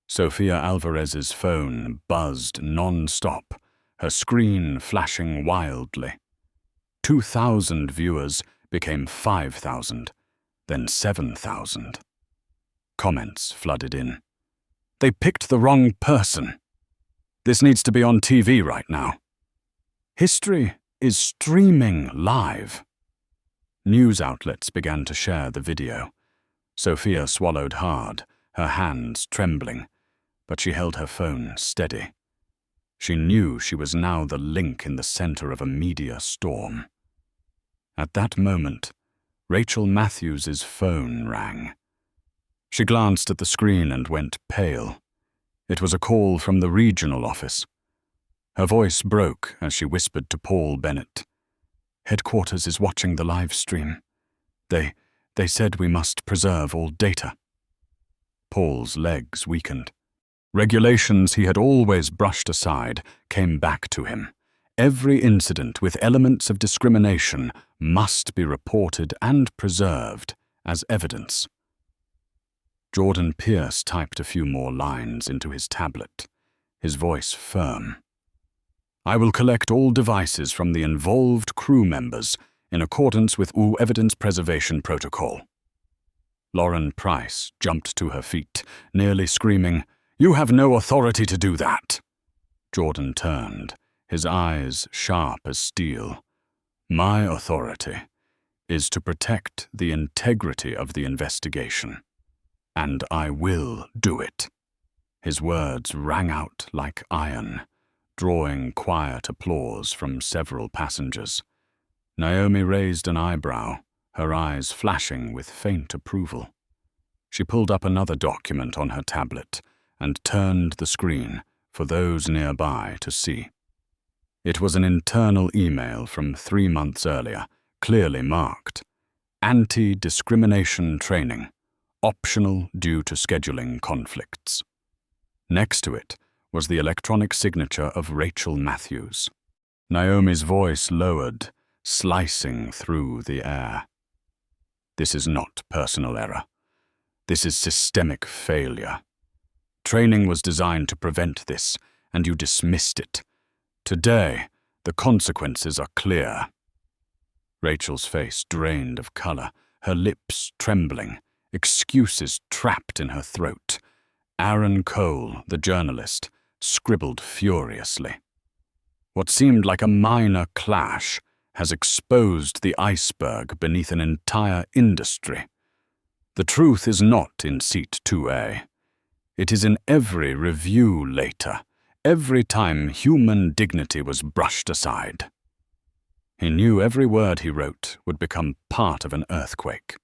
Sophia Alvarez's phone buzzed non-stop, her screen flashing wildly. 2,000 viewers became 5,000, then 7,000. Comments flooded in. "They picked the wrong person. This needs to be on TV right now. History is streaming live." News outlets began to share the video. Sophia swallowed hard, her hands trembling, but she held her phone steady. She knew she was now the link in the center of a media storm. At that moment, Rachel Matthews's phone rang. She glanced at the screen and went pale. It was a call from the regional office. Her voice broke as she whispered to Paul Bennett. "Headquarters is watching the live stream. They said we must preserve all data." Paul's legs weakened. Regulations he had always brushed aside came back to him. Every incident with elements of discrimination must be reported and preserved as evidence. Jordan Pierce typed a few more lines into his tablet, his voice firm. "I will collect all devices from the involved crew members in accordance with all evidence preservation protocol." Lauren Price jumped to her feet, nearly screaming, "You have no authority to do that!" Jordan turned, his eyes sharp as steel. "My authority is to protect the integrity of the investigation, and I will do it." His words rang out like iron, drawing quiet applause from several passengers. Naomi raised an eyebrow, her eyes flashing with faint approval. She pulled up another document on her tablet and turned the screen for those nearby to see. It was an internal email from 3 months earlier, clearly marked. Anti-discrimination training, optional due to scheduling conflicts. Next to it was the electronic signature of Rachel Matthews. Naomi's voice lowered, slicing through the air. "This is not personal error. This is systemic failure. Training was designed to prevent this, and you dismissed it. Today, the consequences are clear." Rachel's face drained of color, her lips trembling, excuses trapped in her throat. Aaron Cole, the journalist, scribbled furiously. What seemed like a minor clash has exposed the iceberg beneath an entire industry. The truth is not in seat 2A. It is in every review later, every time human dignity was brushed aside. He knew every word he wrote would become part of an earthquake.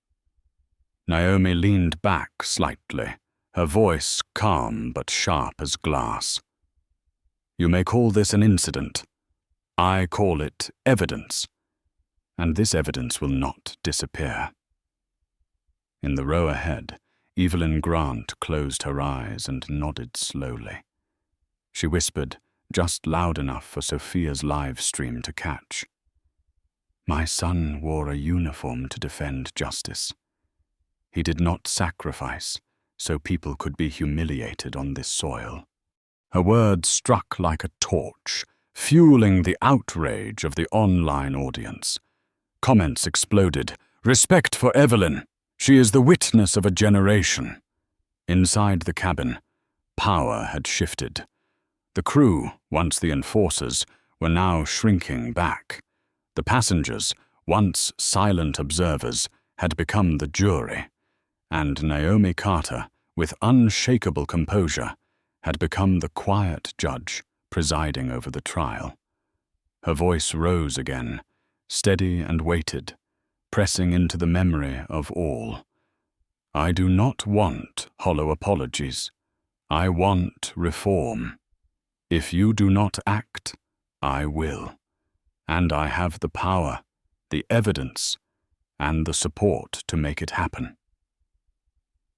Naomi leaned back slightly, her voice calm but sharp as glass. "You may call this an incident. I call it evidence. And this evidence will not disappear." In the row ahead, Evelyn Grant closed her eyes and nodded slowly. She whispered, just loud enough for Sophia's live stream to catch. "My son wore a uniform to defend justice. He did not sacrifice so people could be humiliated on this soil." Her words struck like a torch, fueling the outrage of the online audience. Comments exploded. "Respect for Evelyn. She is the witness of a generation." Inside the cabin, power had shifted. The crew, once the enforcers, were now shrinking back. The passengers, once silent observers, had become the jury. And Naomi Carter, with unshakable composure, had become the quiet judge presiding over the trial. Her voice rose again, steady and weighted, pressing into the memory of all. "I do not want hollow apologies. I want reform. If you do not act, I will. And I have the power, the evidence, and the support to make it happen."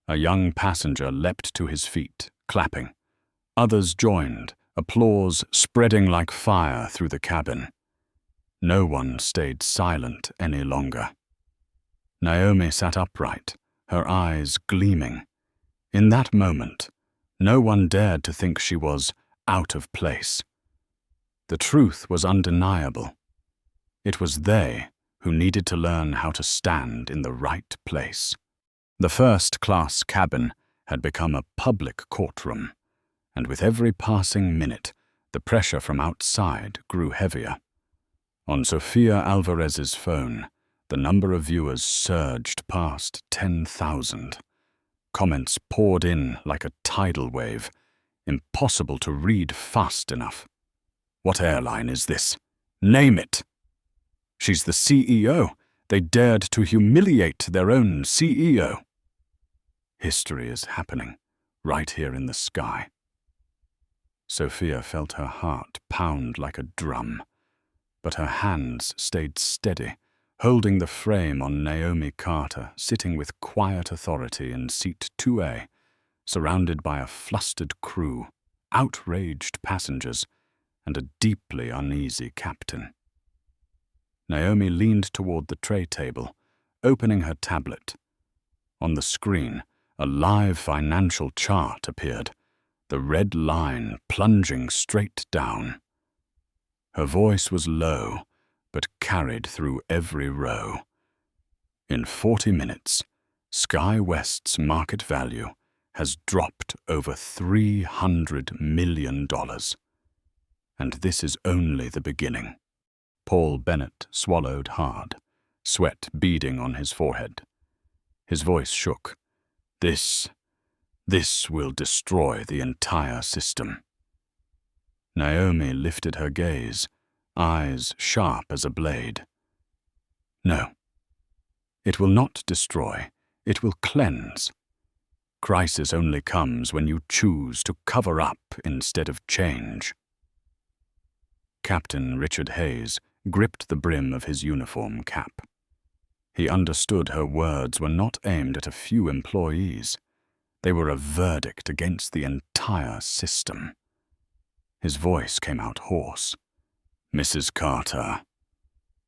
A young passenger leapt to his feet, clapping. Others joined, applause spreading like fire through the cabin. No one stayed silent any longer. Naomi sat upright, her eyes gleaming. In that moment, no one dared to think she was out of place. The truth was undeniable. It was they who needed to learn how to stand in the right place. The first-class cabin had become a public courtroom, and with every passing minute, the pressure from outside grew heavier. On Sofia Alvarez's phone, the number of viewers surged past 10,000. Comments poured in like a tidal wave, impossible to read fast enough. "What airline is this? Name it!" "She's the CEO. They dared to humiliate their own CEO." History is happening, right here in the sky. Sophia felt her heart pound like a drum, but her hands stayed steady, holding the frame on Naomi Carter, sitting with quiet authority in seat 2A, surrounded by a flustered crew, outraged passengers, and a deeply uneasy captain. Naomi leaned toward the tray table, opening her tablet. On the screen, a live financial chart appeared, the red line plunging straight down. Her voice was low, but carried through every row. In 40 minutes, SkyWest's market value has dropped over $300 million. And this is only the beginning. Paul Bennett swallowed hard, sweat beading on his forehead. His voice shook. This will destroy the entire system. Naomi lifted her gaze, eyes sharp as a blade. No. It will not destroy, it will cleanse. Crisis only comes when you choose to cover up instead of change. Captain Richard Hayes gripped the brim of his uniform cap. He understood her words were not aimed at a few employees. They were a verdict against the entire system. His voice came out hoarse. Mrs. Carter,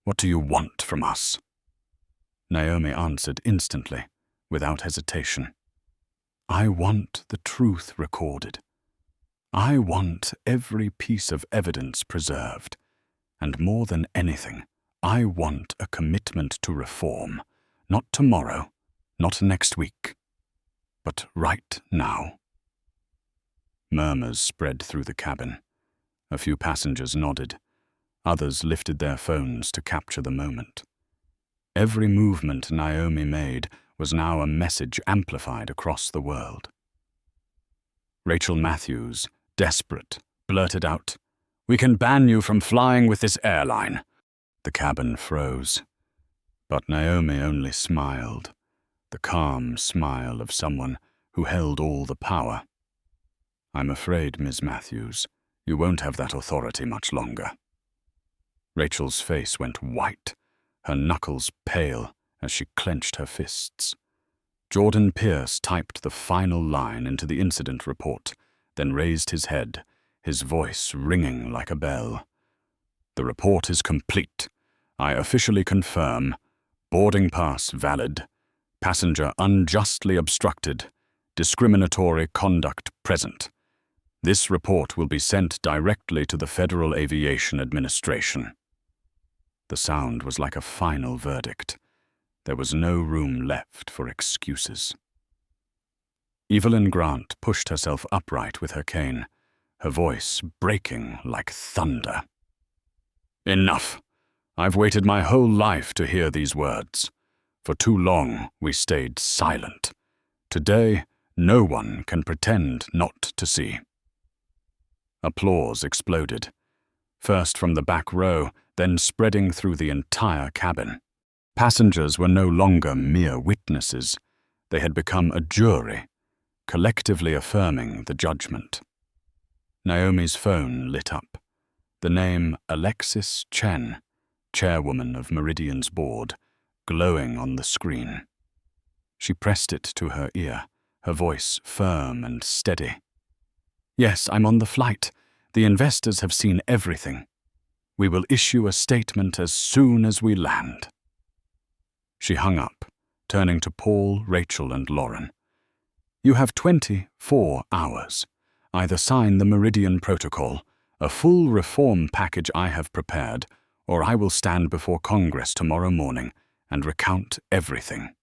what do you want from us? Naomi answered instantly, without hesitation. I want the truth recorded. I want every piece of evidence preserved. And more than anything, I want a commitment to reform. Not tomorrow, not next week, but right now. Murmurs spread through the cabin. A few passengers nodded. Others lifted their phones to capture the moment. Every movement Naomi made was now a message amplified across the world. Rachel Matthews, desperate, blurted out, "We can ban you from flying with this airline." The cabin froze. But Naomi only smiled, the calm smile of someone who held all the power. "I'm afraid, Ms. Matthews, you won't have that authority much longer." Rachel's face went white, her knuckles pale as she clenched her fists. Jordan Pierce typed the final line into the incident report, then raised his head, his voice ringing like a bell. "The report is complete. I officially confirm. Boarding pass valid. Passenger unjustly obstructed. Discriminatory conduct present. This report will be sent directly to the Federal Aviation Administration." The sound was like a final verdict. There was no room left for excuses. Evelyn Grant pushed herself upright with her cane, her voice breaking like thunder. "Enough! I've waited my whole life to hear these words. For too long we stayed silent. Today, no one can pretend not to see." Applause exploded, first from the back row, then spreading through the entire cabin. Passengers were no longer mere witnesses. They had become a jury, collectively affirming the judgment. Naomi's phone lit up. The name Alexis Chen, chairwoman of Meridian's board, glowing on the screen. She pressed it to her ear, her voice firm and steady. "Yes, I'm on the flight. The investors have seen everything. We will issue a statement as soon as we land." She hung up, turning to Paul, Rachel, and Lauren. "You have 24 hours. Either sign the Meridian Protocol, a full reform package I have prepared, or I will stand before Congress tomorrow morning and recount everything."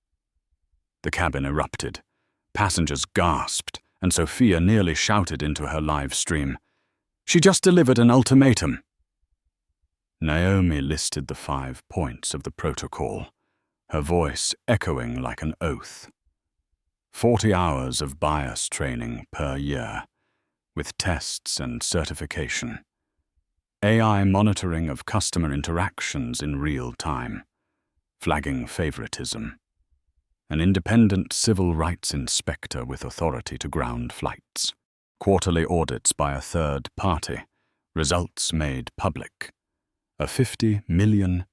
The cabin erupted. Passengers gasped, and Sophia nearly shouted into her live stream, "She just delivered an ultimatum." Naomi listed the 5 points of the protocol, her voice echoing like an oath. 40 hours of bias training per year, with tests and certification. AI monitoring of customer interactions in real time, flagging favoritism. An independent civil rights inspector with authority to ground flights. Quarterly audits by a third party, results made public. A $50 million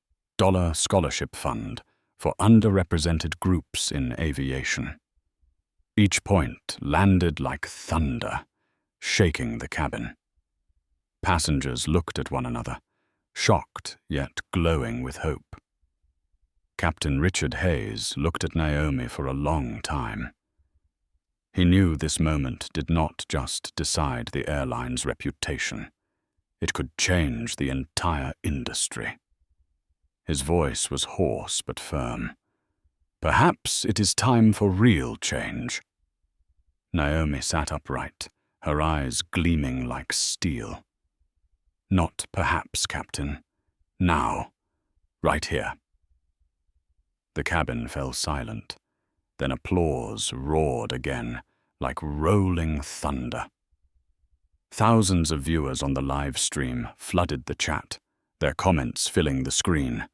scholarship fund for underrepresented groups in aviation. Each point landed like thunder, shaking the cabin. Passengers looked at one another, shocked yet glowing with hope. Captain Richard Hayes looked at Naomi for a long time. He knew this moment did not just decide the airline's reputation. It could change the entire industry. His voice was hoarse but firm. Perhaps it is time for real change. Naomi sat upright, her eyes gleaming like steel. Not perhaps, Captain. Now. Right here. The cabin fell silent. Then applause roared again, like rolling thunder. Thousands of viewers on the live stream flooded the chat, their comments filling the screen.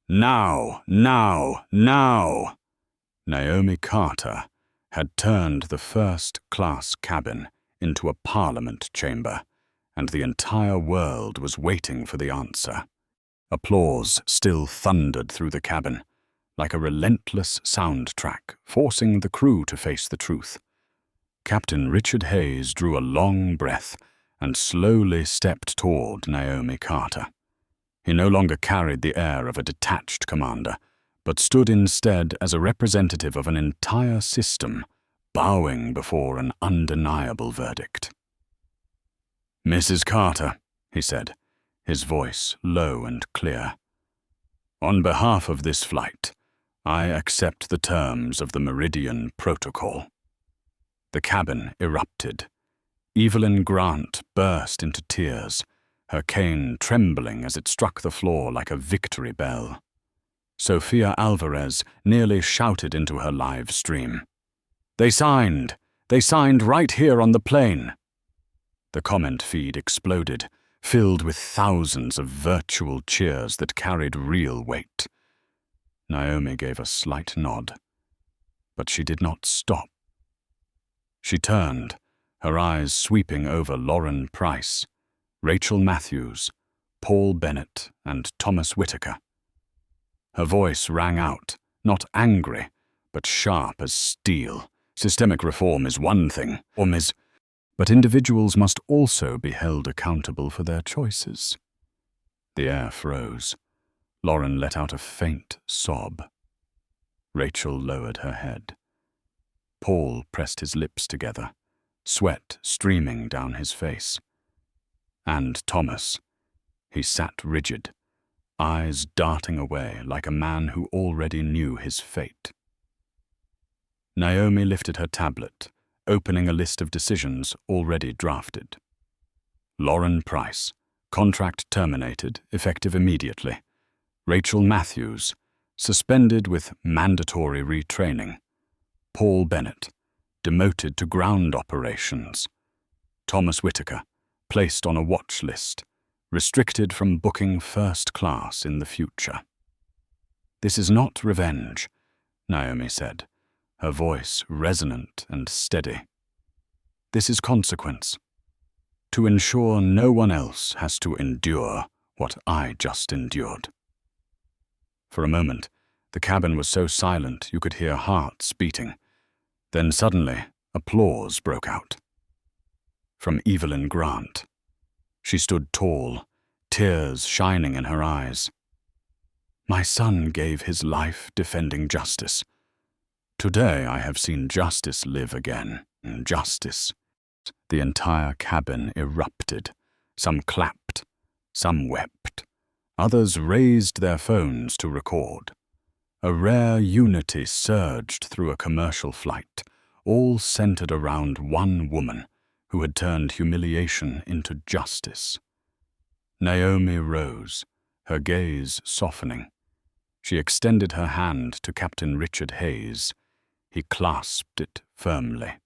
Now, now, now! Naomi Carter had turned the first-class cabin into a parliament chamber, and the entire world was waiting for the answer. Applause still thundered through the cabin, like a relentless soundtrack, forcing the crew to face the truth. Captain Richard Hayes drew a long breath and slowly stepped toward Naomi Carter. He no longer carried the air of a detached commander, but stood instead as a representative of an entire system, bowing before an undeniable verdict. "Mrs. Carter," he said, his voice low and clear, "on behalf of this flight, I accept the terms of the Meridian Protocol." The cabin erupted. Evelyn Grant burst into tears, her cane trembling as it struck the floor like a victory bell. Sofia Alvarez nearly shouted into her live stream. They signed right here on the plane." The comment feed exploded, filled with thousands of virtual cheers that carried real weight. Naomi gave a slight nod, but she did not stop. She turned, her eyes sweeping over Lauren Price, Rachel Matthews, Paul Bennett, and Thomas Whitaker. Her voice rang out, not angry, but sharp as steel. Systemic reform is one thing, but individuals must also be held accountable for their choices. The air froze. Lauren let out a faint sob. Rachel lowered her head. Paul pressed his lips together, sweat streaming down his face. And Thomas, he sat rigid, eyes darting away like a man who already knew his fate. Naomi lifted her tablet, opening a list of decisions already drafted. Lauren Price, contract terminated, effective immediately. Rachel Matthews, suspended with mandatory retraining. Paul Bennett, demoted to ground operations. Thomas Whitaker, placed on a watch list, restricted from booking first class in the future. "This is not revenge," Naomi said, her voice resonant and steady. "This is consequence. To ensure no one else has to endure what I just endured." For a moment, the cabin was so silent you could hear hearts beating. Then suddenly, applause broke out. From Evelyn Grant. She stood tall, tears shining in her eyes. "My son gave his life defending justice. Today I have seen justice live again. Justice." The entire cabin erupted. Some clapped, some wept. Others raised their phones to record. A rare unity surged through a commercial flight, all centered around one woman who had turned humiliation into justice. Naomi rose, her gaze softening. She extended her hand to Captain Richard Hayes. He clasped it firmly.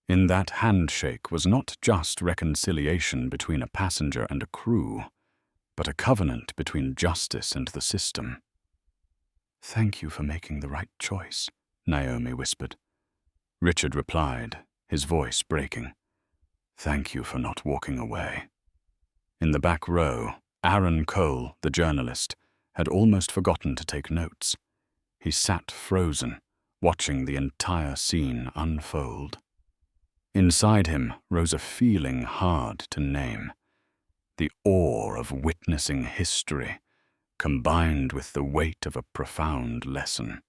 In that handshake was not just reconciliation between a passenger and a crew, but a covenant between justice and the system. "Thank you for making the right choice," Naomi whispered. Richard replied, his voice breaking. "Thank you for not walking away." In the back row, Aaron Cole, the journalist, had almost forgotten to take notes. He sat frozen, watching the entire scene unfold. Inside him rose a feeling hard to name. The awe of witnessing history, combined with the weight of a profound lesson.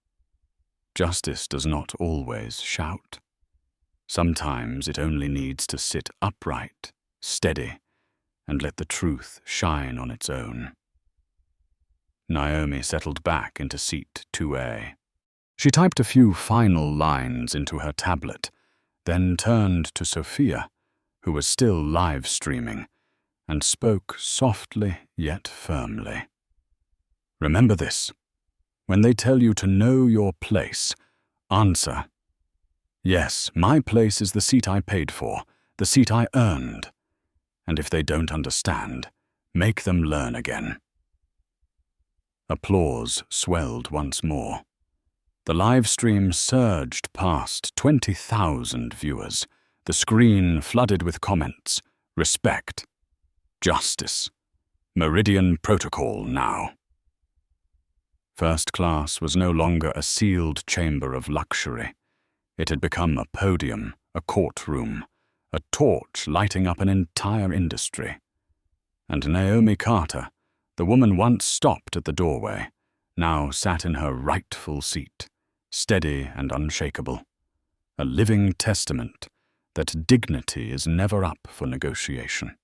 Justice does not always shout. Sometimes it only needs to sit upright, steady, and let the truth shine on its own. Naomi settled back into seat 2A. She typed a few final lines into her tablet, then turned to Sophia, who was still live streaming, and spoke softly yet firmly. "Remember this. When they tell you to know your place, answer, 'Yes, my place is the seat I paid for, the seat I earned.' And if they don't understand, make them learn again." Applause swelled once more. The live stream surged past 20,000 viewers, the screen flooded with comments, respect, justice, Meridian Protocol now. First class was no longer a sealed chamber of luxury. It had become a podium, a courtroom, a torch lighting up an entire industry. And Naomi Carter, the woman once stopped at the doorway, now sat in her rightful seat, steady and unshakable, a living testament that dignity is never up for negotiation.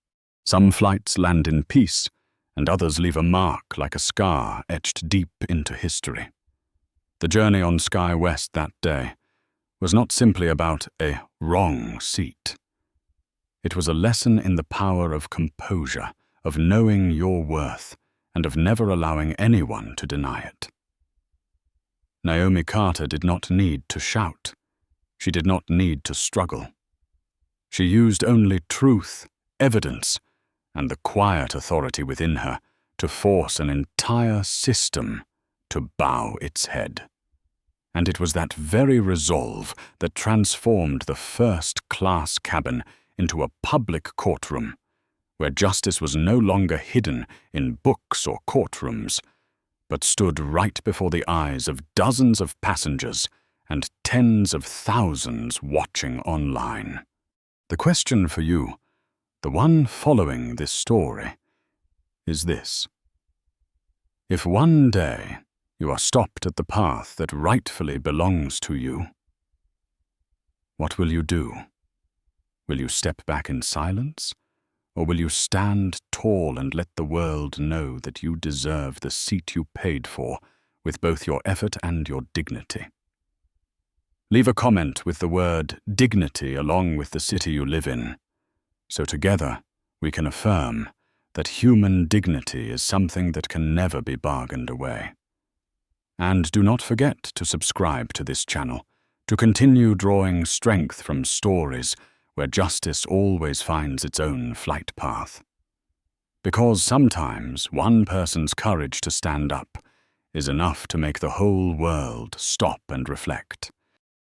Some flights land in peace, and others leave a mark like a scar etched deep into history. The journey on Sky West that day was not simply about a wrong seat. It was a lesson in the power of composure, of knowing your worth, and of never allowing anyone to deny it. Naomi Carter did not need to shout. She did not need to struggle. She used only truth, evidence, and the quiet authority within her to force an entire system to bow its head. And it was that very resolve that transformed the first-class cabin into a public courtroom, where justice was no longer hidden in books or courtrooms, but stood right before the eyes of dozens of passengers and tens of thousands watching online. The question for you, the one following this story, is this. If one day you are stopped at the path that rightfully belongs to you, what will you do? Will you step back in silence? Or will you stand tall and let the world know that you deserve the seat you paid for with both your effort and your dignity? Leave a comment with the word dignity along with the city you live in, so together we can affirm that human dignity is something that can never be bargained away. And do not forget to subscribe to this channel to continue drawing strength from stories where justice always finds its own flight path. Because sometimes one person's courage to stand up is enough to make the whole world stop and reflect.